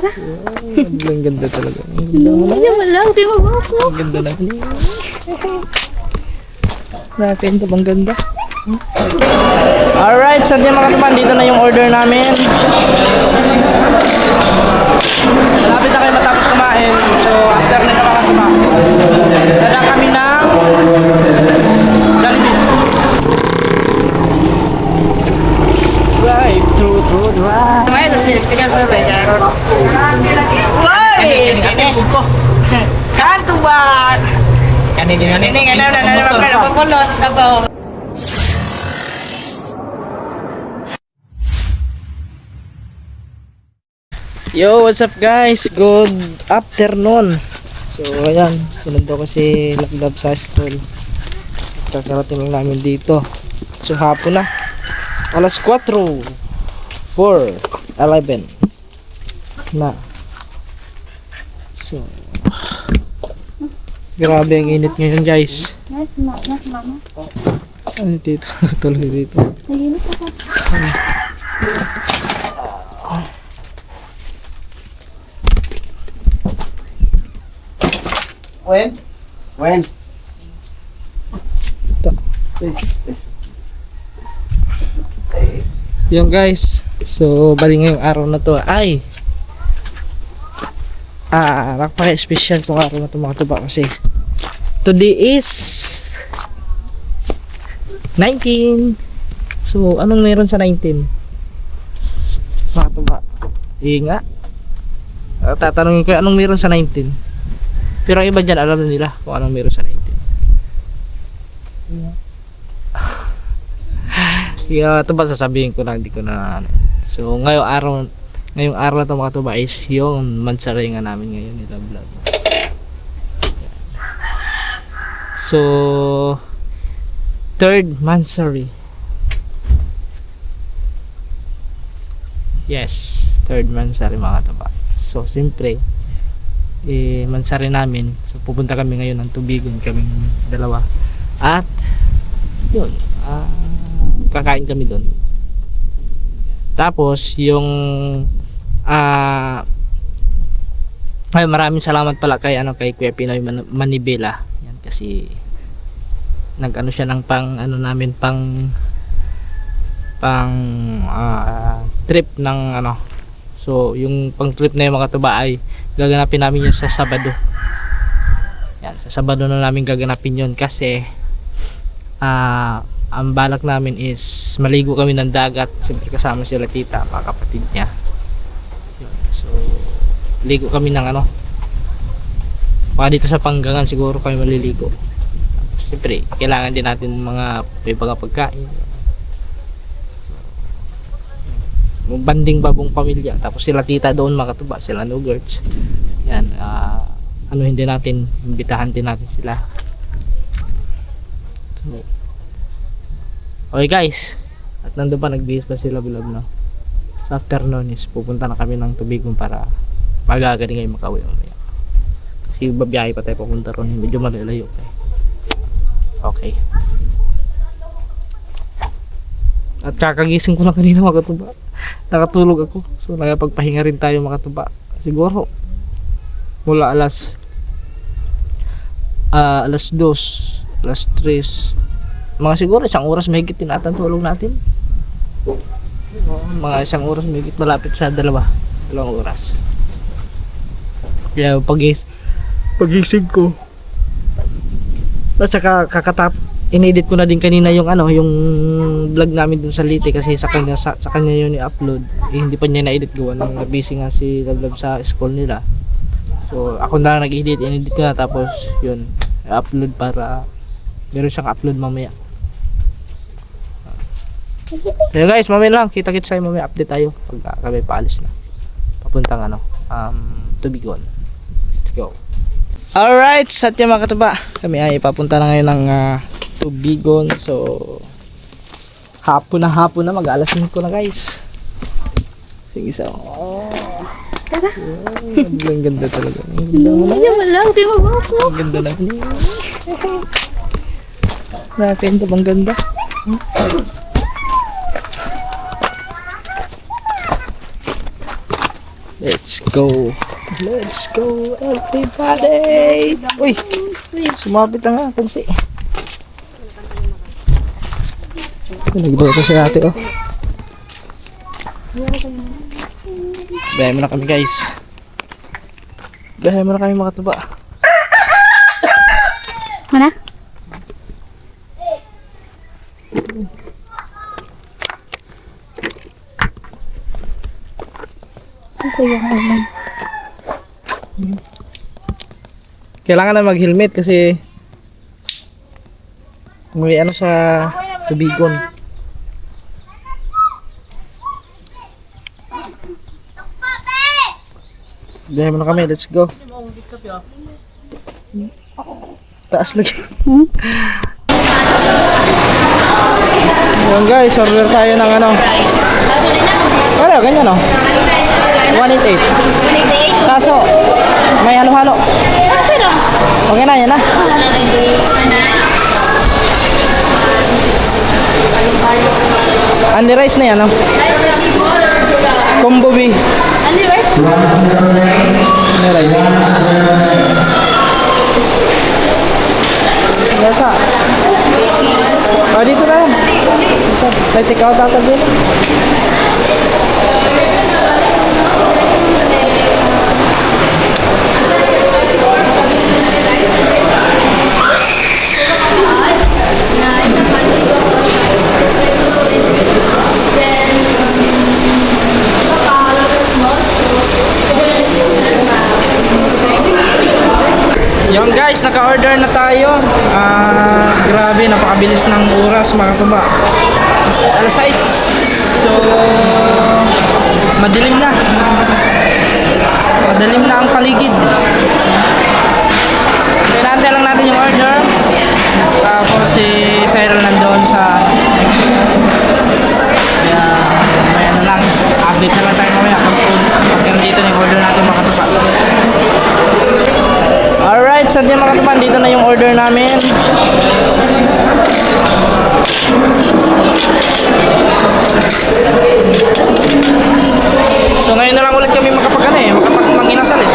Ang ganda talaga. Ang ganda mo na. Ang ganda na. Nakakita bang ganda? Alright, sa mga katuban, dito na yung order namin. Malapit na kayo matapos kumain. So, after nito mga katuban, dala kami ng Jollibee. Drive, true, drive. May nasistigan sa beda. Woy! Kanto ba? Kanin Ini na pagkulot sabaw. Yo, what's up guys? Good afternoon. So, ayan, sinundo ko si Lablab sa school. Kakarating lang namin dito. So, hapon na. Alas 4:11 na. So, grabe ang init ngayon guys. Mas mama. Ano dito? Tulog dito. Naginis ako. When? Ito. Yung guys. So, bali ngayong araw na to ay napaka-special itong araw na to mga tuba kasi today is 19. So, anong meron sa 19? Mga tuba. Nga. Tatanungin ko anong meron sa 19. Pero ang iba dyan alam na nila kung anong meron sa 19. Kaya ito ba sasabihin ko lang, hindi ko na ano. So ngayong araw na ito mga tuba is yung mansaringan namin ngayon nila vlog. So third mansari. Yes, third mansari mga tuba. So siyempre mansari namin. So pupunta kami ngayon ng Tubigon, kaming dalawa. At yun, kakain kami doon. Tapos yung ay maraming salamat pala kay Kuya Pinoy Manibela. Yan kasi nag-ano siya ng namin pang trip ng so yung pang trip na yung mga tuba ay gaganapin namin yun sa Sabado. Yan, sa Sabado na namin gaganapin yun kasi ang balak namin is maligo kami ng dagat. Siyempre kasama sila tita, mga kapatid niya. Yun, so ligo kami ng baka dito sa Panggangan siguro kami maliligo. Tapos, siyempre kailangan din natin mga pagkain. Banding babong pamilya, tapos sila tita doon mga katuba, sila Nuggets. Yan, hindi natin, imbitahan din natin sila. So, okay guys, at nandun pa, nagbihis pa sila bilab na. Sa afternoon is pupunta na kami ng Tubigon para magagaling ngayon makauwi mamaya. Kasi babiyahe pa tayo papunta ron, medyo malalayo pa eh. Okay. At kakagising ko na kanina mga katuba. Nakatulog ako. So nakapagpahinga rin tayo mga katuba. Siguro mula alas 2, alas 3, mga siguro 1 oras mahigit tinatan tulog natin. Mga 1 oras mahigit, malapit sa 2 oras. Kaya pagising ko at saka inedit ko na din kanina yung yung vlog namin dun sa Leyte kasi sa kanya yun i-upload. Hindi pa niya na-edit gawa nung busy nga si Lablab sa school nila. So ako na nag-edit, in-edit ko na tapos yun i-upload para meron siyang upload mamaya. So guys, mamaya lang kita-kits tayo mamaya, update tayo pag kami paalis na papuntang Tubigon. Let's go. Alright, sa ating mga katuba, kami ay papunta na ngayon ng Tubigon. So hapon na, mag-alas 5 na guys. Sige sa ang ganda talaga. Ang ganda mo na. Ang ganda na. Nakakita bang ganda? Let's go. Let's go, everybody. Uy, sumapit na nga, pansi. Nagluto si ate, oh. Bahay mo na kami, guys. Bahay mo na kami, mga tuba. Mana? Ito yung helmet. Kailangan na mag-helmet kasi may ano sa tubigon. Bahay mo na kami, let's go. Taas lagi. Yun guys, order tayo ng ano. Ano, ganyan no? 188. Kaso, may halo-halo. Okay na, yan na. Andy rice na yan, no? Combo B. Ano yung rice? Andy rice. Yasa. Oh, dito na yan. May take out ata din. Yung guys, naka-order na tayo. Grabe, napakabilis ng oras mga tuba. Alas 6. So, madilim na. Madilim na ang paligid. Pinantay lang natin yung order. Tapos si Cyril nandoon sa kaya may ano lang, update na lang tayo mamaya pag nandito na yung order natin mga tuba. Alright, sa inyo mga kapan, dito na yung order namin. So ngayon na lang ulit kami makapag-inasal eh.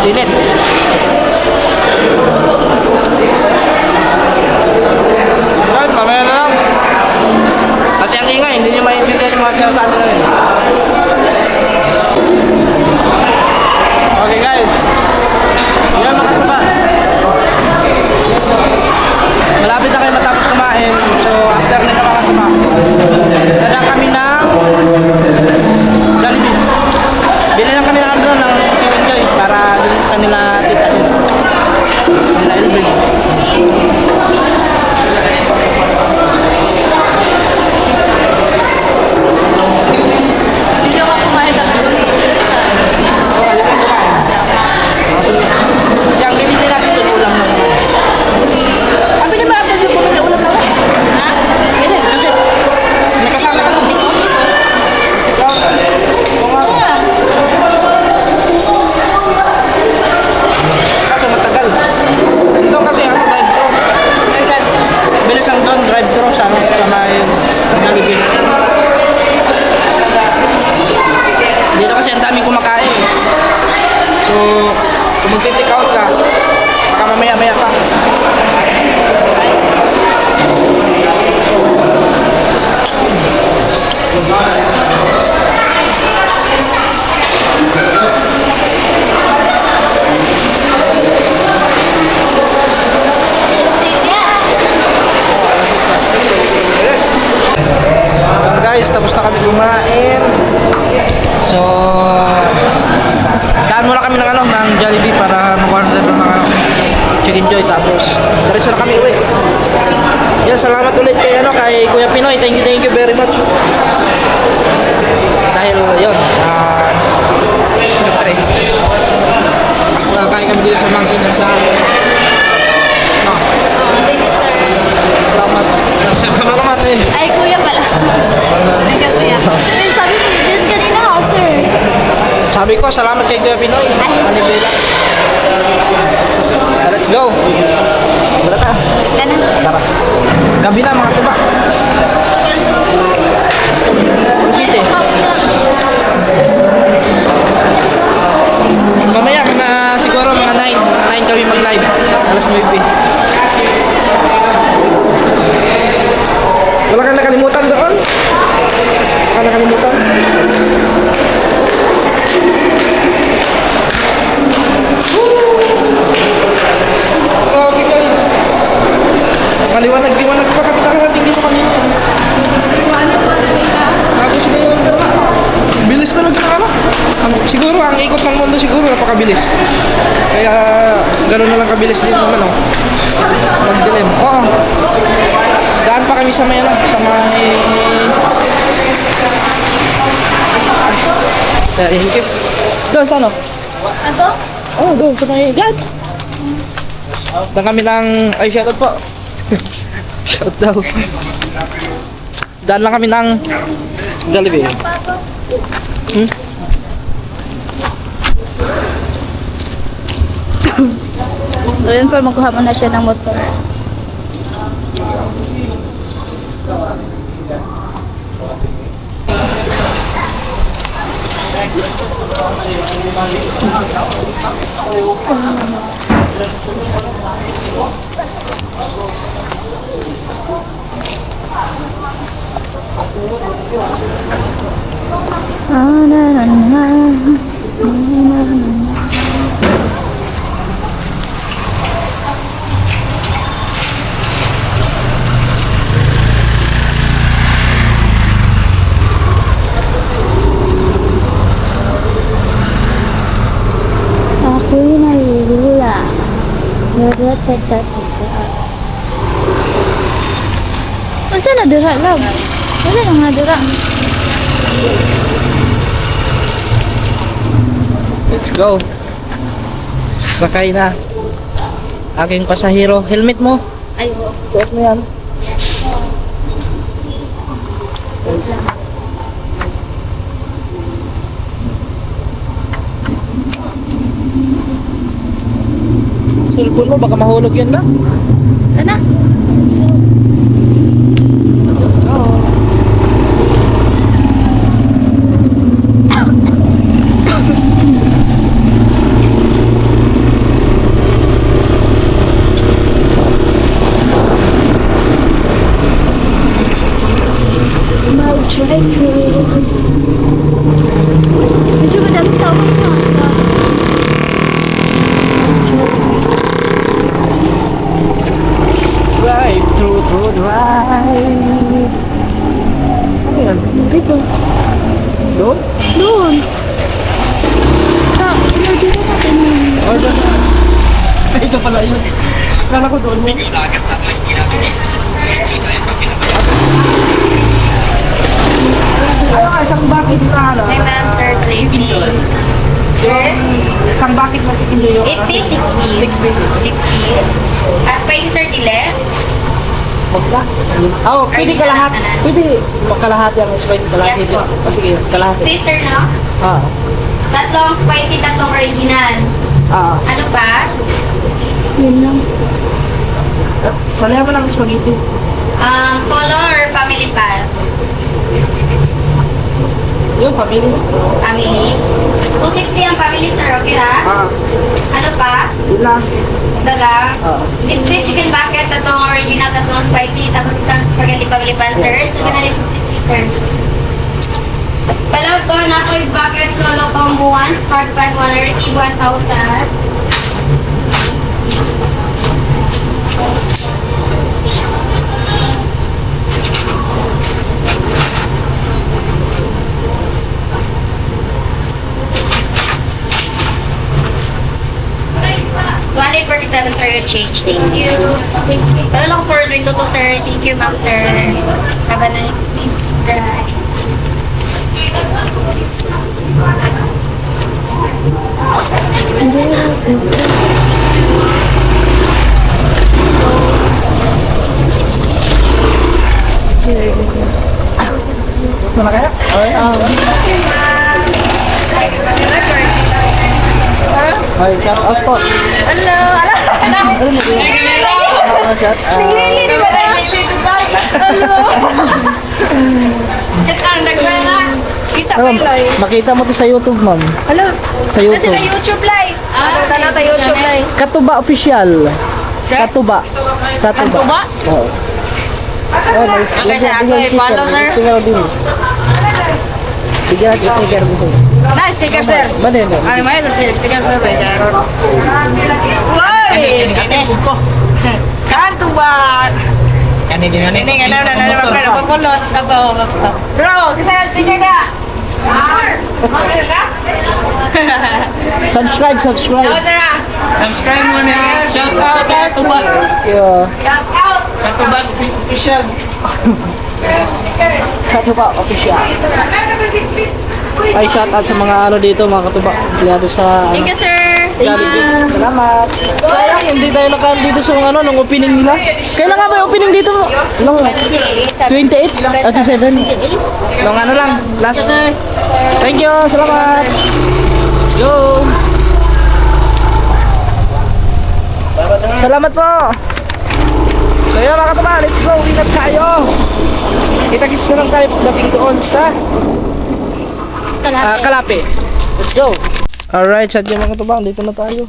Init. Yan, mamaya na lang. Kasi ang ingay, hindi nyo maintindihan yung mga sinasabi namin. Okay guys. Yan mga tropa. Malapit na kayo matapos kumain. So after nito mga tropa, dadaan kami ng Jollibee. Bili lang kami ng doon ng Chicken Joy para dun sa kanila tita din. Kanila Elvin. Hindi ako kumain tapos Okay, dito kumain. Yung bibili natin doon ulam na naman. Ah, pwede ba ako yung bumili ulam na naman? Ha? Pwede, kasi may kasama ka doon. Kaso matagal. Doon kasi ano, drive-thru. Bilis ang doon, drive-thru sa may Jollibee. Dito kasi ang daming kumakain. So, kung mag-take out ka, baka mamaya-maya pa. Guys, tapos na kami kumain. So, daan muna kami ng Jollibee para mag-order ng mga Chicken Joy, tapos diretso na kami uwi. Yan, salamat ulit kay Kuya Pinoy. Thank you very much. Dahil yun, siyempre, kakain kami dito sa Mang Inasal. Thank you, sir. Salamat. Salamat eh. Ay, kuya pala. Thank you, kuya. Ay, sabi mo din kanina ako, sir. Sabi ko, salamat kay Kuya Pinoy. Manibela. So, let's go. Wala na. Tara. Gabi na mga tuba. City. Mamaya siguro mga 9 kami mag-live. Alas 9. Wala kang nakalimutan doon? Wala kang nakalimutan? Okay guys. Maliwanag pa kapitan natin dito kanina. Tapos ngayon, bilis na nagkakala. Siguro ang ikot ng mundo siguro napakabilis. Kaya gano'n na lang kabilis din naman oh. Magdilim. Oo. Daan pa kami sa may sa may hingkit. Doon sa ano? Ano? Oh, doon sa may dyan. Daan kami ng ay shoutout po. Shout daw. Daan lang kami ng Jollibee. Ayun pa, magkuha mo na siya ng motor. Ako'y nalilula. Asa na dira lang? Wala na nga dira. Let's go. Sakay na. Aking pasahero. Helmet mo. Ay, Suot mo yan. Cellphone mo, baka mahulog yan na. Ano? So, Let's go. Ito pala yun. Kala ko doon mo. Ano ka, isang bakit dito ano? Hi ma'am, sir. Good evening. Sir? Isang bakit magkikindi yung 8 piece, 6 piece. 6 pieces. 6 piece. Spicy sir, dile. Wag na. Oh, pwede Original kalahati. na. Pwede kalahati ang spicy kalahati. Yes po. Oh, sige, kalahati. Please sir, no? Ah. Tatlong spicy, tatlong original. Ah. Ano pa? Sanaya mo ng spaghetti. Solo or family pa? Yung family. Family. 260 ang family sir, okay na? Ah. Ano pa? Yun lang. Dala. Ah. 6 piece chicken bucket, tatlong original, tatlong spicy, tapos isang spaghetti family pan sir. So, na rin 50 sir. Palaw to, nakoy bucket, solo combo 1, spark pan 1, receive 1,000. $247 sir, your change. Thank you. Wala lang for doing to sir. Thank you ma'am sir. Have a nice day. Ito na kaya? Ay, shout out po. Hello. Shout out. Kita Ano, makita mo to sa YouTube, ma'am. Hello. Sa YouTube. YouTube live. Tana tayo YouTube live. Katuba official. Katuba. Katuba? Oo. Oh, Okay, sir. Ako i-follow, sir. Sticker din. Bigyan natin sticker mo. Na, sticker sir. Ba din? Ano mo yun? Sticker sir. Woy! Kanto ba? Kanina na. Hindi nga na pagkulot. Sabaw. Bro, kasi sticker ka. Subscribe. Ako sir ah. Subscribe mo na. Shout out sa Tuba. Thank you. Shout out. Sa Tuba Official. Katuba official. Ay, shout out sa mga ano dito, mga katuba. Lalo sa Thank you sir. Jollibee. Salamat. Sayang, hindi tayo nakaano dito sa mga ano, nung opening nila. Kailan nga ba yung opening dito? Nung 28? 27? Nung ano lang, last. Thank you, salamat. Let's go. Salamat po. So yun mga katuba, let's go. Ingat tayo. Kita-kits na lang tayo pagdating doon sa Kalape. Let's go. Alright, sadya mga katuba, dito na tayo.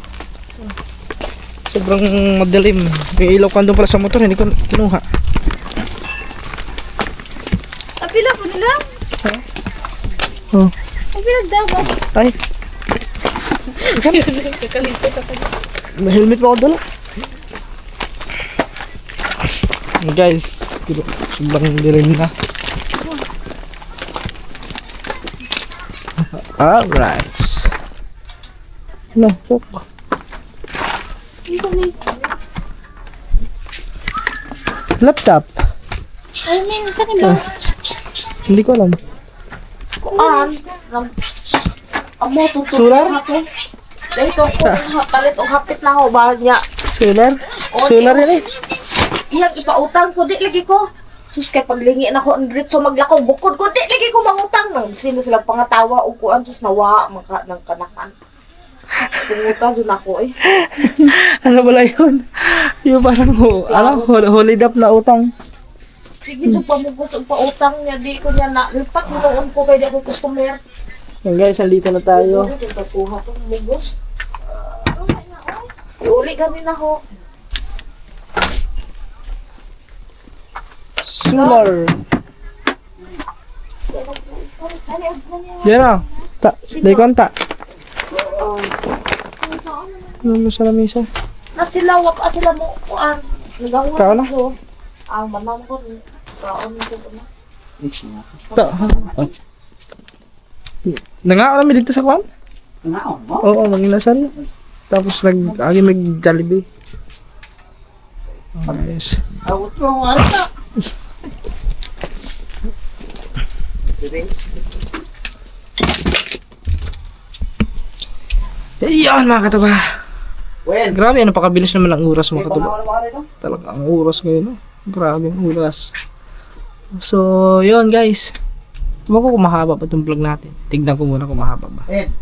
Sobrang madilim. May ilaw ka doon pala sa motor, hindi ko kinuha. Apila ko nila. Oh. Apila daw. Ay. May helmet pa ako dala. Guys, sobrang dilim na. Alright. No, sok. Laptop. I mean, kanina. Hindi ko alam. Solar? Dito ko palit og hapit na ako ba niya. Solar? Solar yan eh. Iyang ipautang ko di lagi ko. Sus kay paglingi na ko diretso maglakaw bukod ko di lagi ko mangutang nang sino sila pangatawa og kuan sus nawa maka nang kanakan. Tunguta jud ako eh. Ano pala yun? Yung parang hold up na utang. Sige so pamugos og pautang niya di ko niya na lipat noon ko kay di ako customer. Yan guys, andito na tayo. Kuha ko mugos. Uli kami na ho. Solar. Yan na. Day konta. Ano mo sa lamisa? Na sila wap sila mo kuan. Nagawon Tao na. ko. Ang manam ko. Kaon ko na. Ta. Nangaon namin dito sa kwan? Oo, manginasal. Tapos agi may Jollibee. Guys. Outro mo ano na? Ayan mga katuba. When? Grabe, napakabilis naman ang oras mga katuba. Pagkawan mo ka rin, no? Talaga ang oras ngayon. No? Grabe ang oras. So, yun guys. Ewan ko kung mahaba pa itong vlog natin. Tignan ko muna kung mahaba ba. Ed,